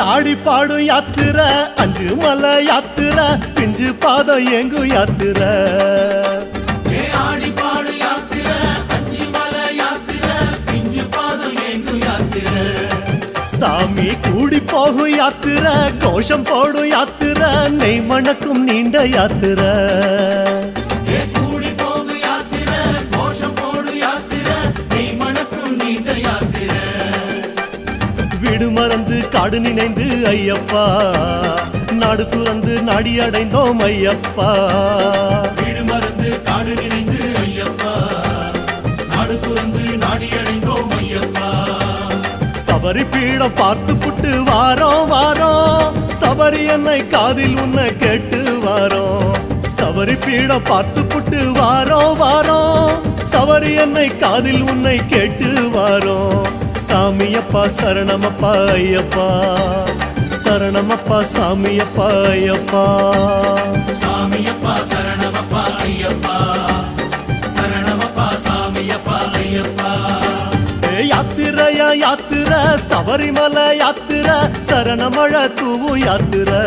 ஆடி பாடும் யாத்திரை அஞ்சு மலை யாத்திரை பிஞ்சு பாதம் எங்கு யாத்திரை ஆடி பாடும் யாத்திரை அஞ்சு மலை யாத்திரை பிஞ்சு பாதம் எங்கு யாத்திரை சாமி கூடி போகும் யாத்திரை கோஷம் போடும் யாத்திரை நெய் மணக்கும் நீண்ட யாத்திரை கூடி போகும் யாத்திரை கோஷம் போடும் யாத்திரை நெய் மணக்கும் நீண்ட யாத்திரை வீடு மறந்து காடு நினைந்து ஐயப்பா நாடு துறந்து நாடி அடைந்தோம் ஐயப்பா வீடு மறந்து காடு நினைந்து ஐயப்பா நாடு துறந்து நாடி அடைந்தோம் ஐயப்பா சபரி பீடம் பார்த்து புட்டு வாரோம் வாரோம் சபரி என்னை காதில் உன்னை கேட்டு வாரோம் சபரி பீடம் பார்த்து புட்டு வாரோம் வாரோம் சபரி என்னை காதில் உன்னை கேட்டு வாரோம் சாமியப்பா சரணமப்பா ஐயப்பா சரணமப்பா சாமியப்பா ஐயப்பா சாமியப்பா சரணமப்பா ஐயப்பா சரணமப்பா சாமியப்பா ஐயப்பா யாத்திரையா யாத்திரை சபரிமலை யாத்திரை சரணமழ தூவு யாத்திரை